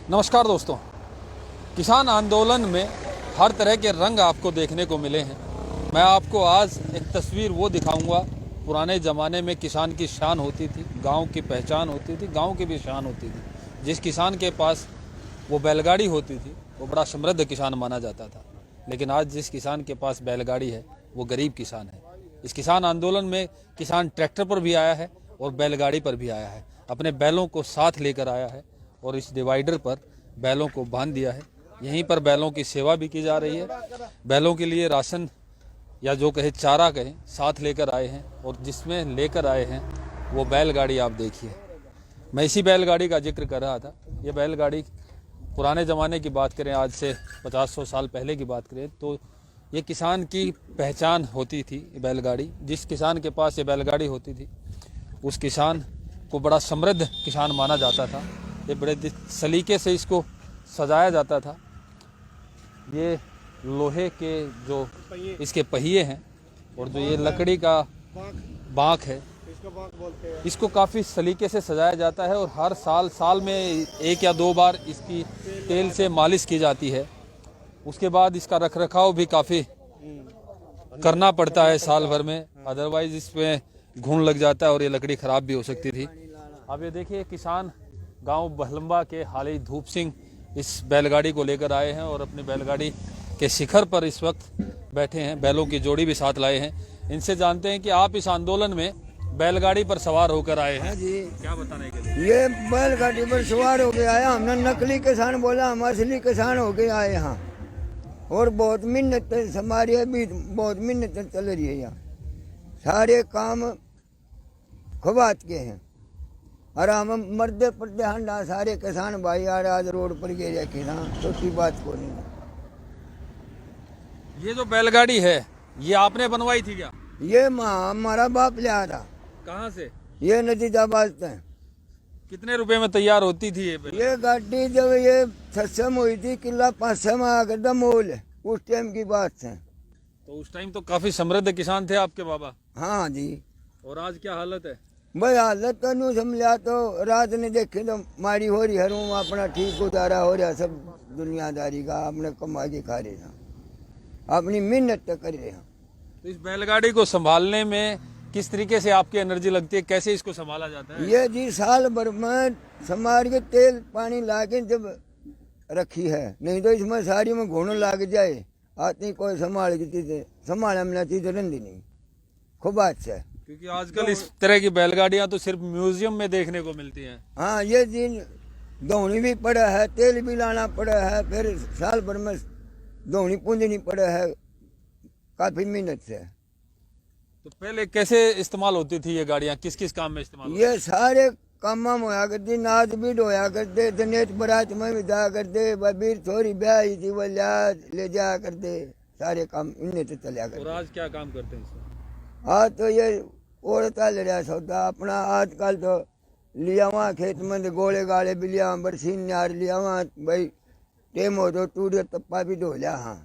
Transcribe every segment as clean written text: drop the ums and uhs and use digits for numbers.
नमस्कार दोस्तों, किसान आंदोलन में हर तरह के रंग आपको देखने को मिले हैं। मैं आपको आज एक तस्वीर वो दिखाऊंगा। पुराने ज़माने में किसान की शान होती थी, गांव की पहचान होती थी, गांव की भी शान होती थी। जिस किसान के पास वो बैलगाड़ी होती थी वो बड़ा समृद्ध किसान माना जाता था। लेकिन आज जिस किसान के पास बैलगाड़ी है वो गरीब किसान है। इस किसान आंदोलन में किसान ट्रैक्टर पर भी आया है और बैलगाड़ी पर भी आया है। अपने बैलों को साथ लेकर आया है और इस डिवाइडर पर बैलों को बांध दिया है। यहीं पर बैलों की सेवा भी की जा रही है। बैलों के लिए राशन या जो कहे चारा कहें साथ लेकर आए हैं और जिसमें लेकर आए हैं वो बैलगाड़ी आप देखिए। मैं इसी बैलगाड़ी का जिक्र कर रहा था। ये बैलगाड़ी पुराने ज़माने की बात करें, आज से 50-100 साल पहले की बात करें तो ये किसान की पहचान होती थी। बैलगाड़ी, जिस किसान के पास ये बैलगाड़ी होती थी उस किसान को बड़ा समृद्ध किसान माना जाता था। ये बड़े सलीके से इसको सजाया जाता था। ये लोहे के जो इसके पहिए हैं और जो ये लकड़ी का बाँक है, इसको काफ़ी सलीके से सजाया जाता है और हर साल में 1 या 2 बार इसकी तेल से मालिश की जाती है। उसके बाद इसका रखरखाव भी काफ़ी करना पड़ता है साल भर में, अदरवाइज इसमें घुन लग जाता है और ये लकड़ी ख़राब भी हो सकती थी। अब ये देखिए, किसान गांव बहलंबा के हाली धूप सिंह इस बैलगाड़ी को लेकर आए हैं और अपनी बैलगाड़ी के शिखर पर इस वक्त बैठे हैं। बैलों की जोड़ी भी साथ लाए हैं। इनसे जानते हैं कि आप इस आंदोलन में बैलगाड़ी पर सवार होकर आए हैं जी, क्या बताने के लिए? ये बैलगाड़ी पर सवार होकर आया। हमने नकली किसान बोला, हम असली किसान होकर आए यहाँ और बहुत मेहनत हमारी अभी बहुत मेहनत चल रही है। यहाँ सारे काम खुबात के हैं और हम मर्दे पर्दे हंडा सारे किसान भाई यार आज रोड पर गिर किसान, छोटी बात को नहीं। ये जो बैलगाड़ी है ये आपने बनवाई थी क्या? ये हमारा बाप ले आ रहा। कहाँ से? ये नतीजाबाद से। कितने रुपए में तैयार होती थी ये गाड़ी जब ये 600 में हुई थी, किला 500 में आ गया मोल, उस टाइम की बात है। तो उस टाइम तो काफी समृद्ध किसान थे आपके बाबा। हाँ जी। और आज क्या हालत है? भाई हालत तो नहीं समझा, तो रात ने देखे तो मारी हो रही, हरू अपना ठीक गुजारा हो रहा, सब दुनियादारी का अपने कमा के खा रहे हैं, अपनी मेहनत तो कर रहे हैं। तो इस बैलगाड़ी को संभालने में किस तरीके से आपकी एनर्जी लगती है, कैसे इसको संभाला जाता है? ये जी साल भर में संभाल के तेल पानी ला के जब रखी है, नहीं तो इसमें साड़ी में घून लाग जाए आती कोई संभाल की चीजें संभाल हमने चीज रंदी नहीं खूब बात है। क्योंकि आजकल इस तरह की बैलगाड़ियां तो सिर्फ म्यूजियम में देखने को मिलती हैं। हाँ, ये जी दौनी भी पड़ा है, तेल भी लाना पड़ा है, फिर साल भर में दौनी पूंजनी पड़ा है, काफी मेहनत से। तो पहले कैसे इस्तेमाल होती थी ये गाड़ियां, किस किस काम में इस्तेमाल? ये सारे काम में होया करती, नाच भी होया करते, दनेत बरात में भी जा करते, बीर छोरी ब्याह थी वो ले जा करते, सारे काम इन्हें तो चलिया करते। और आज क्या काम करते हैं इसमें? आज तो ये औरत लड़ा सौदा अपना, आजकल तो लिया वहाँ खेत में तो गोले गाले भी लिया, बरसीन नार लिया वहाँ भाई टेम हो तो टूटे तप्पा भी धो लिया। हाँ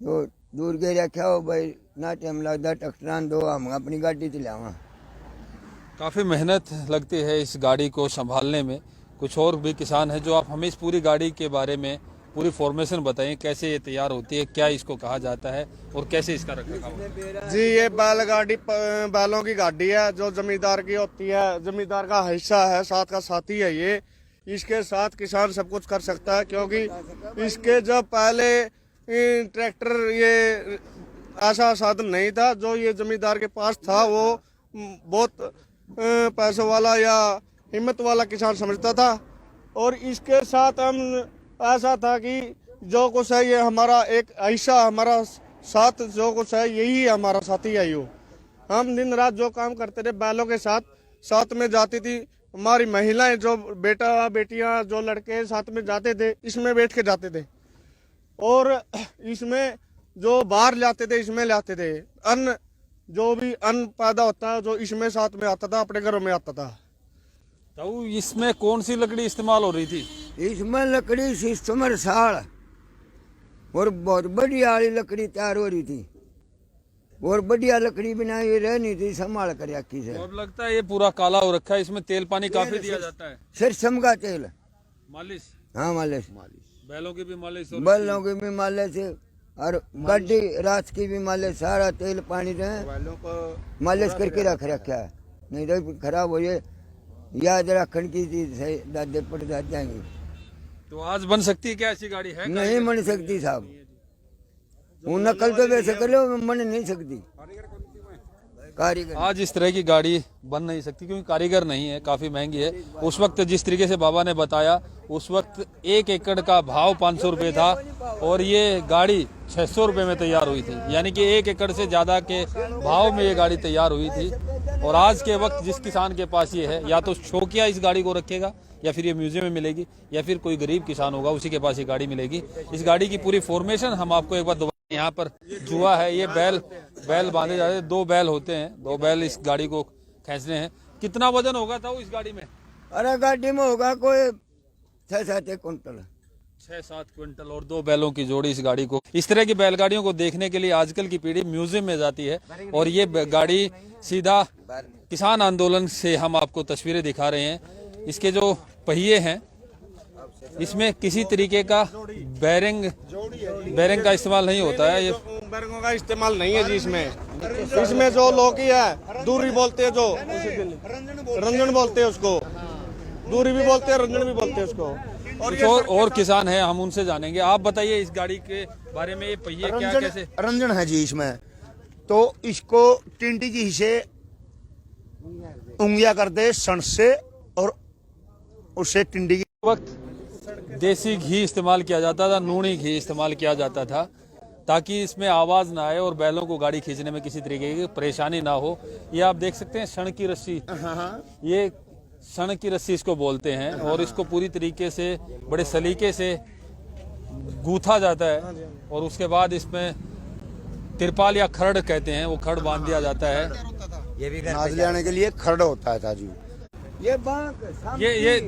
तो दूर के रखा हो भाई ना टाइम लगता, ट्रैक्टर दो हम अपनी गाड़ी चला वहाँ। काफ़ी मेहनत लगती है इस गाड़ी को संभालने में। कुछ और भी किसान हैं जो आप हमें इस पूरी गाड़ी के बारे में पूरी फॉर्मेशन बताइए, कैसे ये तैयार होती है, क्या इसको कहा जाता है और कैसे इसका रखरखाव? जी, ये बैलगाड़ी बैलों की गाड़ी है जो जमींदार की होती है, जमींदार का हिस्सा है, साथ का साथी है ये। इसके साथ किसान सब कुछ कर सकता है, क्योंकि इसके जब पहले ट्रैक्टर ये ऐसा साधन नहीं था जो ये जमींदार के पास था। वो बहुत पैसों वाला या हिम्मत वाला किसान समझता था और इसके साथ हम ऐसा था कि जो कुछ है ये हमारा एक हिस्सा, हमारा साथ जो कुछ है यही हमारा साथी है। यो हम दिन रात जो काम करते थे बैलों के साथ में जाती थी हमारी महिलाएं, जो बेटा बेटियां जो लड़के साथ में जाते थे, इसमें बैठ के जाते थे और इसमें जो बाहर लाते थे इसमें लाते थे। अन्न जो भी अन्न पैदा होता है जो इसमें साथ में आता था, अपने घरों में आता था। तो इसमें कौन सी लकड़ी इस्तेमाल हो रही थी? इसमें लकड़ी सिस्टमर साल और बहुत बढ़िया वाली लकड़ी तैयार हो रही थी और बढ़िया लकड़ी बिना ये रह नहीं थी, संभाल कर रखी से। और लगता है ये पूरा काला हो रखा है, इसमें तेल पानी काफी दिया जाता है। सरसों का तेल मालिश, हाँ मालिश, बैलों की भी मालिश और बैलों की भी मालिश और गाड़ी रात की भी मालिश, सारा तेल पानी रहे बैलों को मालिश करके रख रखा है, नहीं तो खराब हो जाए। याद रखने की चीज है, दादे पड़ जाएंगे। तो आज बन सकती है क्या ऐसी गाड़ी है? नहीं बन सकती साहब, वो नकल तो वैसे कर लो, बन नहीं सकती कारीगर। आज इस तरह की गाड़ी बन नहीं सकती क्योंकि कारीगर नहीं है, काफी महंगी है। उस वक्त जिस तरीके से बाबा ने बताया, उस वक्त 1 एकड़ का भाव 500 रुपये था और ये गाड़ी 600 रुपये में तैयार हुई थी, यानी कि 1 एकड़ से ज्यादा के भाव में ये गाड़ी तैयार हुई थी। और आज के वक्त जिस किसान के पास ये है, या तो शौकिया इस गाड़ी को रखेगा, या फिर ये म्यूजियम में मिलेगी, या फिर कोई गरीब किसान होगा उसी के पास ये गाड़ी मिलेगी। इस गाड़ी की पूरी फॉर्मेशन हम आपको एक बार दोबारा, यहाँ पर जुआ है, ये बैल बांधे जाते हैं, 2 बैल होते हैं, 2 बैल इस गाड़ी को खींचने हैं। कितना वजन होगा था वो इस गाड़ी में? अरे गाड़ी में होगा कोई 6-7 कुंटल, 6-7 क्विंटल और 2 बैलों की जोड़ी इस गाड़ी को। इस तरह की बैलगाड़ियों को देखने के लिए आजकल की पीढ़ी म्यूजियम में जाती है और ये गाड़ी सीधा किसान आंदोलन से हम आपको तस्वीरें दिखा रहे हैं। इसके जो पहिए हैं, इसमें किसी तरीके का बैरिंग का इस्तेमाल नहीं होता है। ये बैरिंगों का इस्तेमाल नहीं है जी इसमें जो लौकी है, दूरी बोलते हैं, जो रंजन बोलते हैं उसको, दूरी भी बोलते हैं, रंजन भी बोलते हैं उसको। कुछ और किसान हैं, हम उनसे जानेंगे। आप बताइए इस गाड़ी के बारे में, ये पहिए क्या कैसे? रंजन है जी इसमें, तो इसको टिंडी जी से उंगलियां कर दे सन से और उससे टिंडी की वक्त देसी घी इस्तेमाल किया जाता था, नूनी घी इस्तेमाल किया जाता था ताकि इसमें आवाज ना आए और बैलों को गाड़ी खींचने में किसी तरीके की परेशानी ना हो। ये आप देख सकते हैं क्षण की रस्सी, ये क्षण की रस्सी इसको बोलते हैं और इसको पूरी तरीके से बड़े सलीके से गूथा जाता है और उसके बाद इसमें तिरपाल या खरड़ कहते हैं, वो खरड़ बांध दिया जाता है। ये भी नाज ले आने के लिए खरड़ होता है ताजू। ये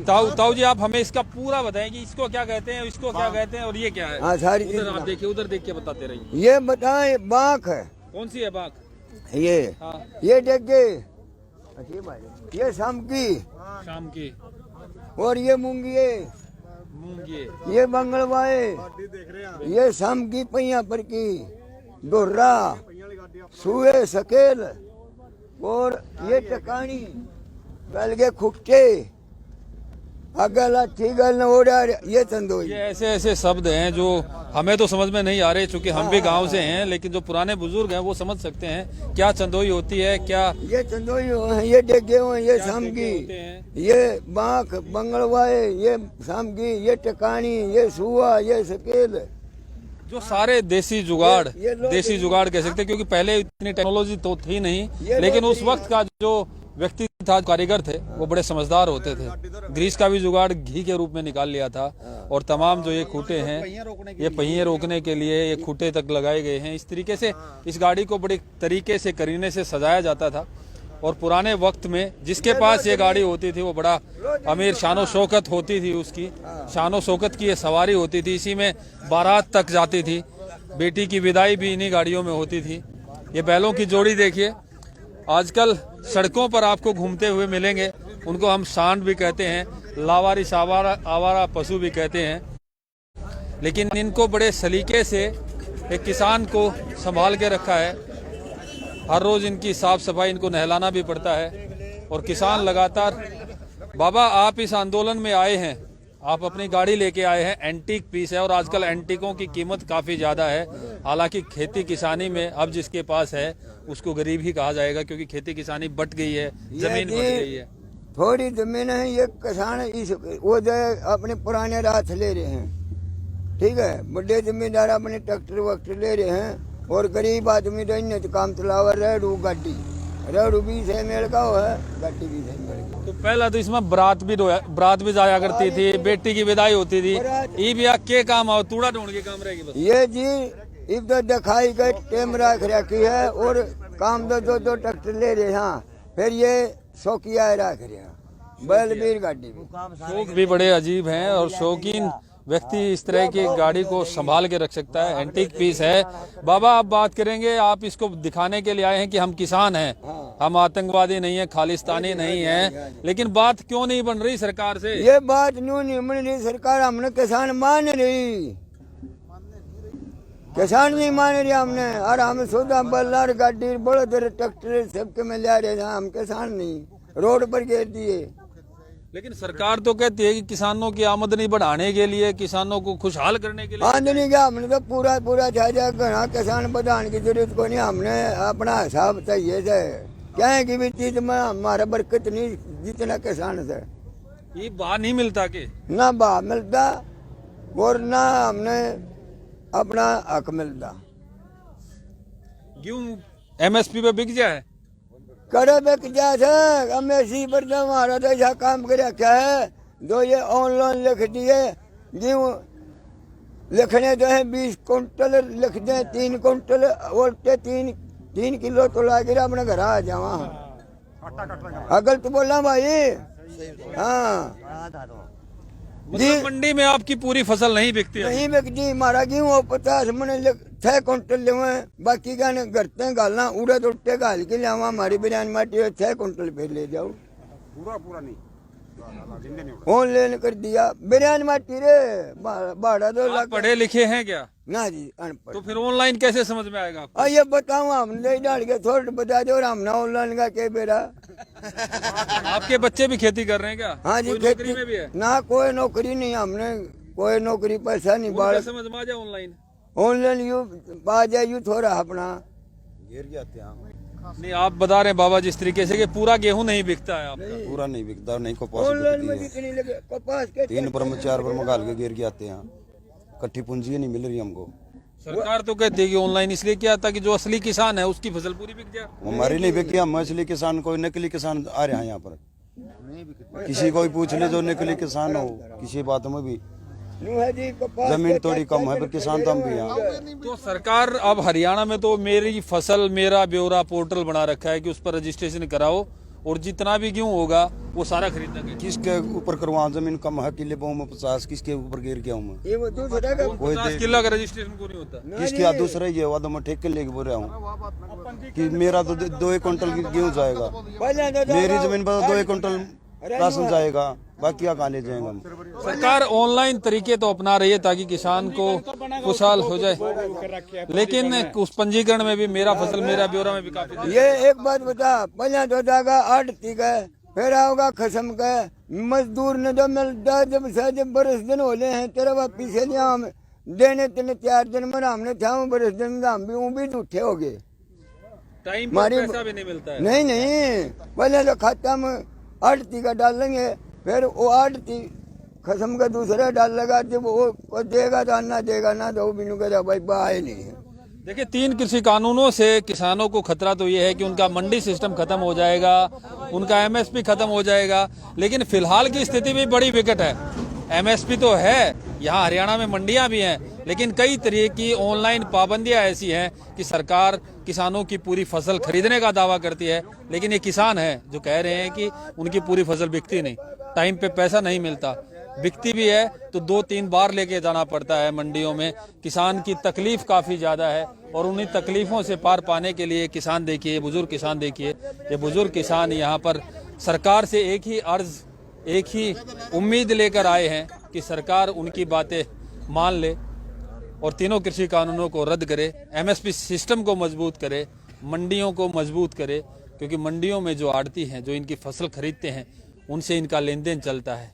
ताऊ जी, आप हमें इसका पूरा बताएं कि इसको क्या कहते हैं, इसको क्या कहते हैं और ये क्या है? हाँ सारी उधर आप देखिए, उधर देख के बताते रहिए। ये बताए बांक है। कौन सी है बांक? ये हाँ, ये डेगे, ये शाम की और ये मूंगी, ये मंगलवाए, ये शाम की पहिया पर की दोहरा सुए सकेल और ये टकानी गल के खुट्टे अगला गल ये तंदोई। ये ऐसे ऐसे शब्द हैं जो हमें तो समझ में नहीं आ रहे, चूंकि हम भी गांव से हैं, लेकिन जो पुराने बुजुर्ग हैं वो समझ सकते हैं क्या चंदोई होती है, क्या ये चंदोई है, ये डेगे हो, ये शामगी, ये बांक बंगलवाए, ये शामगी, ये टकानी, ये सुआ, ये सकेल, जो सारे देसी जुगाड़ कह सकते हैं, क्योंकि पहले इतनी टेक्नोलॉजी तो थी नहीं, लेकिन उस वक्त का जो व्यक्ति था, कारीगर थे, वो बड़े समझदार होते थे। ग्रीस का भी जुगाड़ घी के रूप में निकाल लिया था और तमाम जो ये खूंटे हैं, ये पहिए रोकने के लिए ये खूंटे तक लगाए गए हैं। इस तरीके से इस गाड़ी को बड़े तरीके से करीने से सजाया जाता था और पुराने वक्त में जिसके पास ये गाड़ी होती थी वो बड़ा अमीर, शानो शौकत होती थी, उसकी शानो शौकत की ये सवारी होती थी। इसी में बारात तक जाती थी, बेटी की विदाई भी इन्हीं गाड़ियों में होती थी। ये बैलों की जोड़ी देखिए, आजकल सड़कों पर आपको घूमते हुए मिलेंगे, उनको हम सांड भी कहते हैं, लावारिस आवारा पशु भी कहते हैं, लेकिन इनको बड़े सलीके से एक किसान को संभाल के रखा है। हर रोज इनकी साफ सफाई, इनको नहलाना भी पड़ता है और किसान लगातार। बाबा, आप इस आंदोलन में आए हैं, आप अपनी गाड़ी लेके आए हैं, एंटीक पीस है और आजकल एंटीकों की कीमत काफी ज्यादा है। हालांकि खेती किसानी में अब जिसके पास है उसको गरीब ही कहा जाएगा, क्योंकि खेती किसानी बट गई है, जमीन बट गई है। थोड़ी जमीन है, ये किसान इस वो जो अपने पुराने रात ले रहे हैं, ठीक है, बड़े जमींदार अपने ट्रैक्टर वक्टर ले रहे हैं और गरीब आदमी तो काम चलावा रेडू गाड़ी, रेडू भी से मेल का है, गाड़ी भी से मेल का। तो पहला तो इसमें बरात भी जाया करती थी, बेटी की विदाई होती थी, ई भी के काम आओ, तूड़ा ढूंढ के काम रहेगी बस। ये जी इधर दिखाई गई टेम रख रखी है और काम दो ट्रैक्टर ले रहे हैं, फिर ये शौकिया रख रहे हैं, बैलवीर गाड़ी भी। शौक भी बड़े अजीब हैं और शौकीन व्यक्ति इस तरह की गाड़ी को संभाल के रख सकता है। एंटीक पीस है। बाबा आप बात करेंगे, आप इसको दिखाने के लिए आए हैं कि हम किसान हैं, हम आतंकवादी नहीं है, खालिस्तानी नहीं है, लेकिन बात क्यों नहीं बन रही सरकार से? ये बात न्यू नहीं बन रही सरकार, हमने किसान मान रही, किसान नहीं मान रही हमने। और हम सौदा बल्लार गाड़ी बड़े ट्रैक्टर सबके में ले रहे हैं, हम किसान नहीं, रोड पर गिर दिए। लेकिन सरकार तो कहती है कि किसानों की आमदनी बढ़ाने के लिए, किसानों को खुशहाल करने के लिए। आमदनी क्या, हमने तो पूरा छाजा घना किसान बढ़ाने की जरूरत को नहीं, हमने अपना हिसाब चाहिए से क्या है कि भी चीज में हमारा बरकत नहीं जितना किसान से। ये भाव नहीं मिलता के ना भाव मिलता और ना हमने अपना हक मिलता। गेहूं MSP पे बिक जाए, करे बिक जाए, हमें इसी पर तो हमारा तो ऐसा काम कर रखा है। दो ये ऑनलाइन लिख दिए, गेहूँ लिखने तो है 20 कुंटल लिख दें, 3 कुंटल और 3 किलो तो ला गिरा अपने घर आ जावा। अगल तो बोला भाई। हाँ मतलब मंडी में आपकी पूरी फसल नहीं बिकती है? नहीं बिकती, हमारा गेहूँ 50 मन 6 कुंटल ले, बाकी का करते गालना उड़े उड़ते गाल के लिया, हमारी बिरयानी माटी 6 कुंटल फिर ले जाओ। पूरा नहीं ऑनलाइन कर दिया बिरयानी माटी रे, भाड़ा तो आप पढ़े लिखे हैं क्या? ना जी अनपढ़। तो फिर ऑनलाइन कैसे समझ में आएगा आपको? ये बताऊँ, हमने डाल के थोड़ा बता दो, हमने ऑनलाइन का क्या बेरा। आपके बच्चे भी खेती कर रहे हैं क्या? हाँ जी, कोई नौकरी में भी है? ना कोई नौकरी नहीं, हमने कोई नौकरी पैसा नहीं बाढ़। समझ में आ जाए ऑनलाइन? ऑनलाइन यू आ जाए यू थोड़ा अपना गिर जाते हैं। नहीं, आप बता रहे हैं बाबा जिस तरीके से कि पूरा गेहूं नहीं बिकता है आपका। पूरा नहीं बिकता, नहीं कपास ऑनलाइन में बिकती है। कितनी लगे कपास के 3 पर में 4 पर में गाल के गिर के आते हैं, कट्ठी पूंजी नहीं मिल रही हमको। सरकार तो कहती है कि ऑनलाइन इसलिए किया ताकि जो असली किसान है उसकी फसल पूरी बिक जाए। हमारी नहीं बिकी, हम असली किसान, कोई नकली किसान आ रहे हैं यहाँ पर। किसी को भी पूछ ले जो नकली किसान हो, किसी बात में भी जमीन थोड़ी कम है, पर किसान तो हम भी हैं। तो सरकार अब हरियाणा में तो मेरी फसल मेरा ब्यौरा पोर्टल बना रखा है कि उस पर रजिस्ट्रेशन कराओ और जितना भी गेहूं होगा वो सारा खरीदना है। किसके ऊपर करवा, जमीन कम है, किले पाऊँ में 50, किसके ऊपर गिर गया हूँ मैं। ये वो दूसरा का 50 किलो का रजिस्ट्रेशन को नहीं होता। किसके हाथ दूसरा ही है, वादा मैं ठेके लेके बोल रहा हूँ कि मेरा तो 2 क्विंटल गेहूँ जाएगा, मेरी जमीन पर 2 क्विंटल राशन जाएगा, बाकी कहाँ ले जाएंगे हम। सरकार ऑनलाइन तरीके तो अपना रही है ताकि किसान को खुशहाल हो जाए, लेकिन उस पंजीकरण में भी मेरा फसल मेरा ब्यौरा में भी काफी। ये एक बात बता, पहले तो जाएगा 8 का, फिर आओगा खसम का, मजदूर ने जो मिलता जब बरस दिन होले हैं तेरा वापिस से हम देने 3-4 दिन में हमने था बरस दिन हम भी झूठे हो गए। टाइम पर पैसा भी नहीं मिलता है। नहीं पहले तो खाता में 8 का डालेंगे, फिर वो 8 खसम का दूसरा डाल लगा, जब वो देगा तो अन्ना देगा ना तो बिनु का भाई बाय नहीं है। देखिए 3 कृषि कानूनों से किसानों को खतरा तो ये है कि उनका मंडी सिस्टम खत्म हो जाएगा, उनका MSP खत्म हो जाएगा, लेकिन फिलहाल की स्थिति भी बड़ी विकट है। MSP तो है, यहाँ हरियाणा में मंडियां भी हैं, लेकिन कई तरह की ऑनलाइन पाबंदियां ऐसी हैं कि सरकार किसानों की पूरी फसल खरीदने का दावा करती है, लेकिन ये किसान हैं जो कह रहे हैं कि उनकी पूरी फसल बिकती नहीं, टाइम पे पैसा नहीं मिलता, बिकती भी है तो 2-3 बार लेके जाना पड़ता है मंडियों में। किसान की तकलीफ काफ़ी ज़्यादा है और उन्हीं तकलीफों से पार पाने के लिए किसान देखिए, बुजुर्ग किसान देखिए, ये बुजुर्ग किसान यहाँ पर सरकार से एक ही अर्ज, एक ही उम्मीद लेकर आए हैं कि सरकार उनकी बातें मान ले और तीनों कृषि कानूनों को रद्द करे, MSP सिस्टम को मजबूत करे, मंडियों को मजबूत करे, क्योंकि मंडियों में जो आड़ती हैं, जो इनकी फसल खरीदते हैं, उनसे इनका लेन देन चलता है।